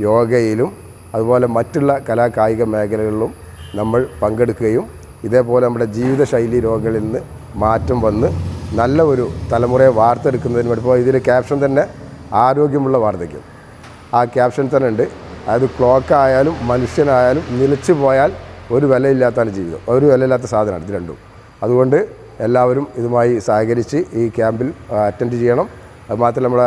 യോഗയിലും അതുപോലെ മറ്റുള്ള കലാകായിക മേഖലകളിലും നമ്മൾ പങ്കെടുക്കുകയും ഇതേപോലെ നമ്മുടെ ജീവിതശൈലി രോഗങ്ങളിൽ നിന്ന് മാറ്റം വന്ന് നല്ല ഒരു തലമുറയെ വാർത്തെടുക്കുന്നതിന് വേണ്ടി ഇപ്പോൾ ഇതിൽ ക്യാപ്ഷൻ തന്നെ ആരോഗ്യമുള്ള വാർദ്ധക്യം ആ ക്യാപ്ഷൻ തന്നെ ഉണ്ട്. അതായത് ക്ലോക്കായാലും മനുഷ്യനായാലും നിലച്ചു പോയാൽ ഒരു വിലയില്ലാത്താണ് ജീവിതം, ഒരു വിലയില്ലാത്ത സാധനമാണ് ഇത് രണ്ടും. അതുകൊണ്ട് എല്ലാവരും ഇതുമായി സഹകരിച്ച് ഈ ക്യാമ്പിൽ അറ്റൻഡ് ചെയ്യണം. അതുമാത്രമല്ല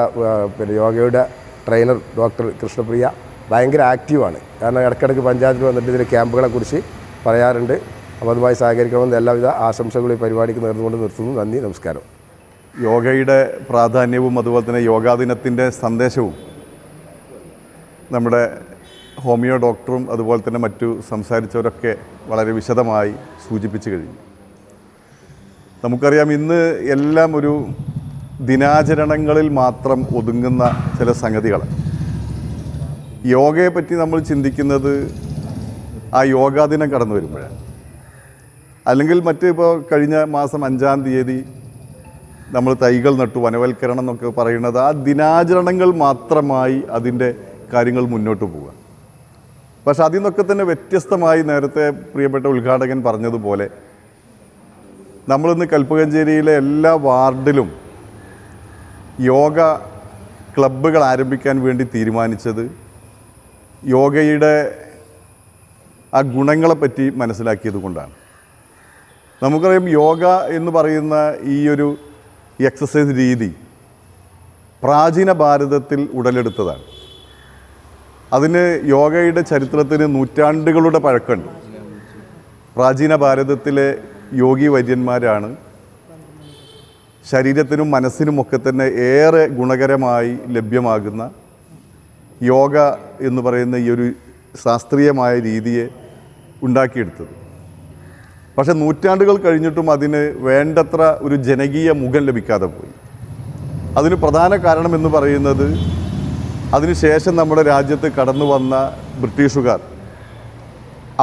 നമ്മുടെ യോഗയുടെ ട്രെയിനർ ഡോക്ടർ കൃഷ്ണപ്രിയ ഭയങ്കര ആക്റ്റീവാണ്. കാരണം ഇടയ്ക്കിടയ്ക്ക് പഞ്ചായത്തിൽ വന്നിട്ട് ഇതിൻ്റെ ക്യാമ്പുകളെക്കുറിച്ച് പറയാറുണ്ട്. അപ്പോൾ അതുമായി സഹകരിക്കണമെന്ന് എല്ലാവിധ ആശംസകളും ഈ പരിപാടിക്ക് നേർന്നുകൊണ്ട് നിർത്തുന്നു. നന്ദി, നമസ്കാരം. യോഗയുടെ പ്രാധാന്യവും അതുപോലെ തന്നെ യോഗാ ദിനത്തിൻ്റെ സന്ദേശവും നമ്മുടെ ഹോമിയോ ഡോക്ടറും അതുപോലെ തന്നെ മറ്റു സംസാരിച്ചവരൊക്കെ വളരെ വിശദമായി സൂചിപ്പിച്ചു കഴിഞ്ഞു. നമുക്കറിയാം ഇന്ന് എല്ലാം ഒരു ദിനാചരണങ്ങളിൽ മാത്രം ഒതുങ്ങുന്ന ചില സംഗതികൾ. യോഗയെ പറ്റി നമ്മൾ ചിന്തിക്കുന്നത് ആ യോഗാ ദിനം കടന്നു വരുമ്പോഴാണ്. അല്ലെങ്കിൽ ഇപ്പോൾ കഴിഞ്ഞ മാസം 5-ാം തീയതി നമ്മൾ തൈകൾ നട്ടു, വനവൽക്കരണം എന്നൊക്കെ പറയുന്നത് ആ ദിനാചരണങ്ങൾ മാത്രമായി അതിൻ്റെ കാര്യങ്ങൾ മുന്നോട്ട് പോവുക. പക്ഷെ അതിൽ നിന്നൊക്കെ തന്നെ വ്യത്യസ്തമായി നേരത്തെ പ്രിയപ്പെട്ട ഉദ്ഘാടകൻ പറഞ്ഞതുപോലെ നമ്മളിന്ന് കൽപ്പകഞ്ചേരിയിലെ എല്ലാ വാർഡിലും യോഗ ക്ലബ്ബുകൾ ആരംഭിക്കാൻ വേണ്ടി തീരുമാനിച്ചത് യോഗയുടെ ആ ഗുണങ്ങളെപ്പറ്റി മനസ്സിലാക്കിയത് കൊണ്ടാണ്. നമുക്കറിയാം യോഗ എന്ന് പറയുന്ന ഈ ഒരു എക്സസൈസ് രീതി പ്രാചീന ഭാരതത്തിൽ ഉടലെടുത്തതാണ്. അതിന് യോഗയുടെ ചരിത്രത്തിന് നൂറ്റാണ്ടുകളുടെ പഴക്കമുണ്ട്. പ്രാചീന ഭാരതത്തിലെ യോഗി വര്യന്മാരാണ് ശരീരത്തിനും മനസ്സിനുമൊക്കെ തന്നെ ഏറെ ഗുണകരമായി ലഭ്യമാകുന്ന യോഗ എന്ന് പറയുന്ന ഈ ഒരു ശാസ്ത്രീയമായ രീതിയെ ഉണ്ടാക്കിയെടുത്തത്. പക്ഷെ നൂറ്റാണ്ടുകൾ കഴിഞ്ഞിട്ടും അതിന് വേണ്ടത്ര ഒരു ജനകീയ മുഖം ലഭിക്കാതെ പോയി. അതിന് പ്രധാന കാരണമെന്ന് പറയുന്നത് അതിനുശേഷം നമ്മുടെ രാജ്യത്ത് കടന്നു വന്ന ബ്രിട്ടീഷുകാർ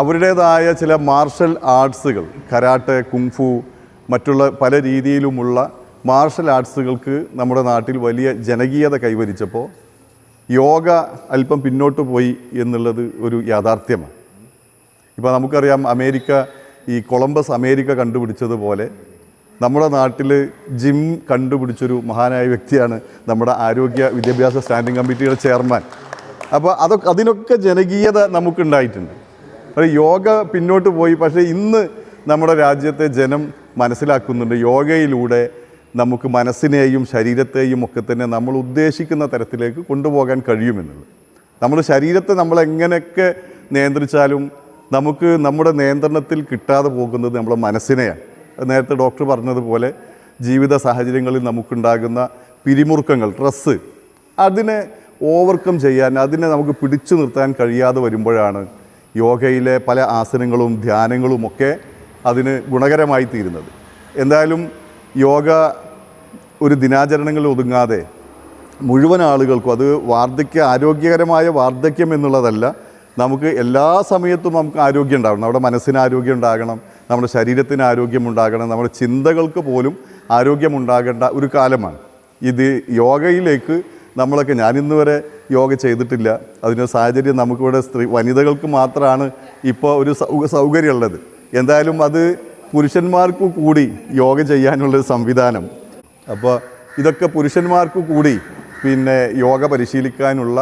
അവരുടേതായ ചില മാർഷൽ ആർട്സുകൾ, കരാട്ടെ, കുങ്ഫു, മറ്റുള്ള പല രീതിയിലുമുള്ള മാർഷൽ ആർട്സുകൾക്ക് നമ്മുടെ നാട്ടിൽ വലിയ ജനകീയത കൈവരിച്ചപ്പോൾ യോഗ അല്പം പിന്നോട്ട് പോയി എന്നുള്ളത് ഒരു യാഥാർത്ഥ്യമാണ്. ഇപ്പോൾ നമുക്കറിയാം ഈ കൊളംബസ് അമേരിക്ക കണ്ടുപിടിച്ചതുപോലെ നമ്മുടെ നാട്ടിൽ ജിം കണ്ടുപിടിച്ചൊരു മഹാനായ വ്യക്തിയാണ് നമ്മുടെ ആരോഗ്യ വിദ്യാഭ്യാസ സ്റ്റാൻഡിംഗ് കമ്മിറ്റിയുടെ ചെയർമാൻ. അപ്പോൾ അതിനൊക്കെ ജനകീയത നമുക്കുണ്ടായിട്ടുണ്ട്. യോഗ പിന്നോട്ട് പോയി. പക്ഷേ ഇന്ന് നമ്മുടെ രാജ്യത്തെ ജനം മനസ്സിലാക്കുന്നുണ്ട് യോഗയിലൂടെ നമുക്ക് മനസ്സിനെയും ശരീരത്തെയും ഒക്കെ തന്നെ നമ്മൾ ഉദ്ദേശിക്കുന്ന തരത്തിലേക്ക് കൊണ്ടുപോകാൻ കഴിയുമെന്നുള്ളത്. നമ്മുടെ ശരീരത്തെ നമ്മളെങ്ങനെയൊക്കെ നിയന്ത്രിച്ചാലും നമുക്ക് നമ്മുടെ നിയന്ത്രണത്തിൽ കിട്ടാതെ പോകുന്നത് നമ്മുടെ മനസ്സിനെയാണ്. നേരത്തെ ഡോക്ടർ പറഞ്ഞതുപോലെ ജീവിത സാഹചര്യങ്ങളിൽ നമുക്കുണ്ടാകുന്ന പിരിമുറുക്കങ്ങൾ, സ്ട്രെസ്സ്, അതിനെ ഓവർകം ചെയ്യാൻ, അതിനെ നമുക്ക് പിടിച്ചു നിർത്താൻ കഴിയാതെ വരുമ്പോഴാണ് യോഗയിലെ പല ആസനങ്ങളും ധ്യാനങ്ങളുമൊക്കെ അതിന് ഗുണകരമായി തീരുന്നത്. എന്തായാലും യോഗ ഒരു ദിനാചരണങ്ങളിൽ ഒതുങ്ങാതെ മുഴുവൻ ആളുകൾക്കും, അത് ആരോഗ്യകരമായ വാർദ്ധക്യം എന്നുള്ളതല്ല, നമുക്ക് എല്ലാ സമയത്തും നമുക്ക് ആരോഗ്യം ഉണ്ടാകണം. നമ്മുടെ മനസ്സിന് ആരോഗ്യം ഉണ്ടാകണം, നമ്മുടെ ശരീരത്തിന് ആരോഗ്യമുണ്ടാകണം, നമ്മുടെ ചിന്തകൾക്ക് പോലും ആരോഗ്യമുണ്ടാകേണ്ട ഒരു കാലമാണ് ഇത്. യോഗയിലേക്ക് നമ്മളൊക്കെ, ഞാനിന്ന് വരെ യോഗ ചെയ്തിട്ടില്ല. അതിൻ്റെ സാഹചര്യം നമുക്കിവിടെ വനിതകൾക്ക് മാത്രമാണ് ഇപ്പോൾ ഒരു സൗകര്യമുള്ളത്. എന്തായാലും അത് പുരുഷന്മാർക്ക് കൂടി യോഗ ചെയ്യാനുള്ളൊരു സംവിധാനം. അപ്പോൾ ഇതൊക്കെ പുരുഷന്മാർക്ക് കൂടി യോഗ പരിശീലിക്കാനുള്ള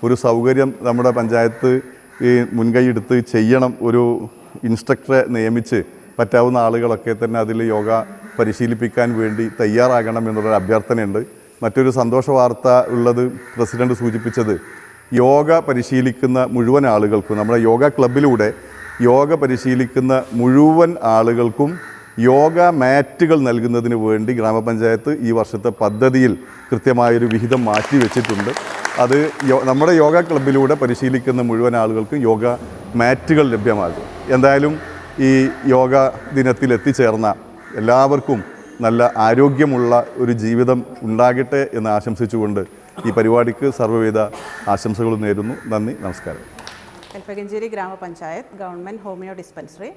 ഒരു സൗകര്യം നമ്മുടെ പഞ്ചായത്ത് മുൻകൈയെടുത്ത് ചെയ്യണം. ഒരു ഇൻസ്ട്രക്ടറെ നിയമിച്ച് പറ്റാവുന്ന ആളുകളൊക്കെ തന്നെ അതിൽ യോഗ പരിശീലിപ്പിക്കാൻ വേണ്ടി തയ്യാറാകണം എന്നുള്ളൊരു അഭ്യർത്ഥനയുണ്ട്. മറ്റൊരു സന്തോഷ വാർത്ത ഉള്ളത് പ്രസിഡന്റ് സൂചിപ്പിച്ചത്, യോഗ പരിശീലിക്കുന്ന മുഴുവൻ ആളുകൾക്കും, നമ്മുടെ യോഗ ക്ലബിലൂടെ യോഗ പരിശീലിക്കുന്ന മുഴുവൻ ആളുകൾക്കും യോഗ മാറ്റുകൾ നൽകുന്നതിന് വേണ്ടി ഗ്രാമപഞ്ചായത്ത് ഈ വർഷത്തെ പദ്ധതിയിൽ കൃത്യമായൊരു വിഹിതം മാറ്റി വെച്ചിട്ടുണ്ട്. അത് നമ്മുടെ യോഗ ക്ലബിലൂടെ പരിശീലിക്കുന്ന മുഴുവൻ ആളുകൾക്കും യോഗ മാറ്റുകൾ ലഭ്യമാകും. എന്തായാലും ഈ യോഗ ദിനത്തിൽ എത്തിച്ചേർന്ന എല്ലാവർക്കും നല്ല ആരോഗ്യമുള്ള ഒരു ജീവിതം ഉണ്ടാകട്ടെ എന്ന് ആശംസിച്ചുകൊണ്ട് ഈ പരിപാടിക്ക് സർവ്വവിധ ആശംസകളും നേരുന്നു. നന്ദി, നമസ്കാരം. കൽപ്പകഞ്ചേരി ഗ്രാമപഞ്ചായത്ത് government homeo dispensary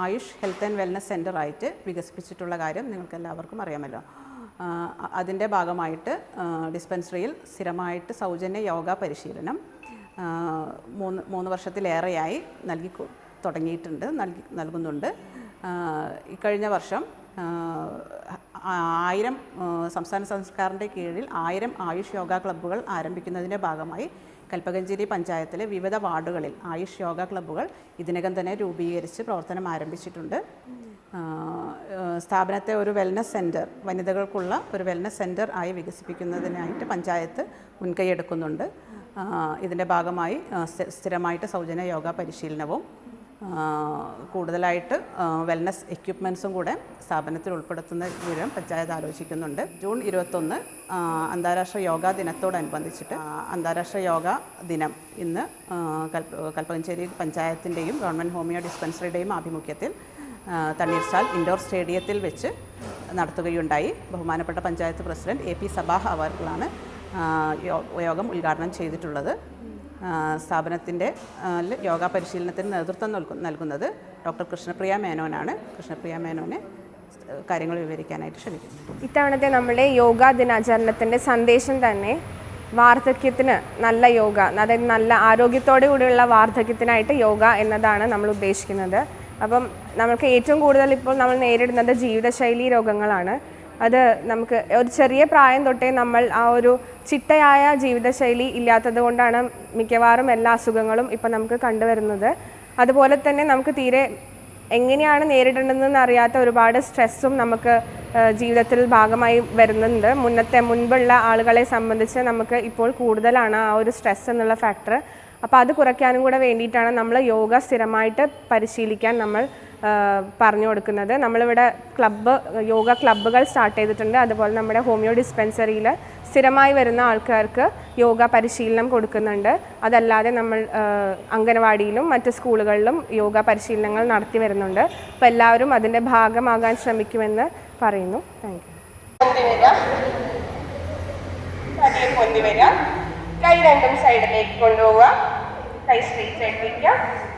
Ayush health and wellness centre ആയിട്ട് വികസിപ്പിച്ചിട്ടുള്ള കാര്യം നിങ്ങൾക്ക് എല്ലാവർക്കും അറിയാമല്ലോ. അതിൻ്റെ ഭാഗമായിട്ട് ഡിസ്പെൻസറിയിൽ സ്ഥിരമായിട്ട് സൗജന്യ യോഗ പരിശീലനം, മൂന്ന് വർഷത്തിലേറെയായി തുടങ്ങിയിട്ടുണ്ട്, നൽകുന്നുണ്ട്. ഇക്കഴിഞ്ഞ വർഷം 1000 സംസ്ഥാന സർക്കാരിൻ്റെ കീഴിൽ 1000 ആയുഷ് യോഗ ക്ലബ്ബുകൾ ആരംഭിക്കുന്നതിൻ്റെ ഭാഗമായി കൽപ്പകഞ്ചേരി പഞ്ചായത്തിലെ വിവിധ വാർഡുകളിൽ ആയുഷ് യോഗ ക്ലബ്ബുകൾ ഇതിനകം തന്നെ രൂപീകരിച്ച് പ്രവർത്തനം ആരംഭിച്ചിട്ടുണ്ട്. സ്ഥാപനത്തെ ഒരു വെൽനസ് സെൻറ്റർ, വനിതകൾക്കുള്ള ഒരു വെൽനസ് സെൻറ്റർ ആയി വികസിപ്പിക്കുന്നതിനായിട്ട് പഞ്ചായത്ത് മുൻകൈ എടുക്കുന്നുണ്ട്. ഇതിൻ്റെ ഭാഗമായി സ്ഥിരമായിട്ട് സൗജന്യ യോഗ പരിശീലനവും കൂടുതലായിട്ട് വെൽനസ് എക്യുപ്മെൻറ്റ്സും കൂടെ സ്ഥാപനത്തിൽ ഉൾപ്പെടുത്തുന്ന വിവരം പഞ്ചായത്ത് ആലോചിക്കുന്നുണ്ട്. ജൂൺ 21 അന്താരാഷ്ട്ര യോഗാ ദിനത്തോടനുബന്ധിച്ചിട്ട് അന്താരാഷ്ട്ര യോഗാ ദിനം ഇന്ന് കൽപ്പകഞ്ചേരി പഞ്ചായത്തിൻ്റെയും ഗവൺമെൻറ് ഹോമിയോ ഡിസ്പെൻസറിയുടെയും ആഭിമുഖ്യത്തിൽ തണ്ണീർച്ചാൽ ഇൻഡോർ സ്റ്റേഡിയത്തിൽ വെച്ച് നടത്തുകയുണ്ടായി. ബഹുമാനപ്പെട്ട പഞ്ചായത്ത് പ്രസിഡന്റ് AP സബാഹ് അവർകളാണ് യോഗം ഉദ്ഘാടനം ചെയ്തിട്ടുള്ളത്. സ്ഥാപനത്തിൻ്റെ യോഗ പരിശീലനത്തിന് നേതൃത്വം നൽകുന്നത് ഡോക്ടർ കൃഷ്ണപ്രിയ മേനോനാണ്. കൃഷ്ണപ്രിയ മേനോനെ കാര്യങ്ങൾ വിവരിക്കാനായിട്ട് ക്ഷണിക്കുന്നു. ഇത്തവണത്തെ നമ്മുടെ യോഗാ ദിനാചരണത്തിൻ്റെ സന്ദേശം തന്നെ വാർദ്ധക്യത്തിന് നല്ല യോഗ, അതായത് നല്ല ആരോഗ്യത്തോടു കൂടിയുള്ള വാർദ്ധക്യത്തിനായിട്ട് യോഗ എന്നതാണ് നമ്മൾ ഉദ്ദേശിക്കുന്നത്. അപ്പം നമുക്ക് ഏറ്റവും കൂടുതൽ ഇപ്പോൾ നമ്മൾ നേരിടുന്നത് ജീവിതശൈലി രോഗങ്ങളാണ്. അത് നമുക്ക് ഒരു ചെറിയ പ്രായം തൊട്ടേ നമ്മൾ ആ ഒരു ചിട്ടയായ ജീവിതശൈലി ഇല്ലാത്തത് കൊണ്ടാണ് മിക്കവാറും എല്ലാ അസുഖങ്ങളും ഇപ്പം നമുക്ക് കണ്ടുവരുന്നത്. അതുപോലെ തന്നെ നമുക്ക് തീരെ എങ്ങനെയാണ് നേരിടേണ്ടതെന്ന് അറിയാത്ത ഒരുപാട് സ്ട്രെസ്സും നമുക്ക് ജീവിതത്തിൽ ഭാഗമായി വരുന്നുണ്ട്. മുൻപുള്ള ആളുകളെ സംബന്ധിച്ച് നമുക്ക് ഇപ്പോൾ കൂടുതലാണ് ആ ഒരു സ്ട്രെസ് എന്നുള്ള ഫാക്ടർ. അപ്പോൾ അത് കുറയ്ക്കാനും കൂടെ വേണ്ടിയിട്ടാണ് നമ്മൾ യോഗ സ്ഥിരമായിട്ട് പരിശീലിക്കാൻ നമ്മൾ പറഞ്ഞു കൊടുക്കുന്നത്. നമ്മളിവിടെ യോഗ ക്ലബ്ബുകൾ സ്റ്റാർട്ട് ചെയ്തിട്ടുണ്ട്. അതുപോലെ നമ്മുടെ ഹോമിയോ ഡിസ്പെൻസറിയിൽ സ്ഥിരമായി വരുന്ന ആൾക്കാർക്ക് യോഗ പരിശീലനം കൊടുക്കുന്നുണ്ട്. അതല്ലാതെ നമ്മൾ അംഗനവാടിയിലും മറ്റ് സ്കൂളുകളിലും യോഗ പരിശീലനങ്ങൾ നടത്തി വരുന്നുണ്ട്. അപ്പോൾ എല്ലാവരും അതിൻ്റെ ഭാഗമാകാൻ ശ്രമിക്കുമെന്ന് പറയുന്നു. Thank you. കൈ രണ്ടും സൈഡിലേക്ക് കൊണ്ടുപോവുക. കൈ സ്ട്രെയിറ്റ് ആയിട്ട് വയ്ക്കുക.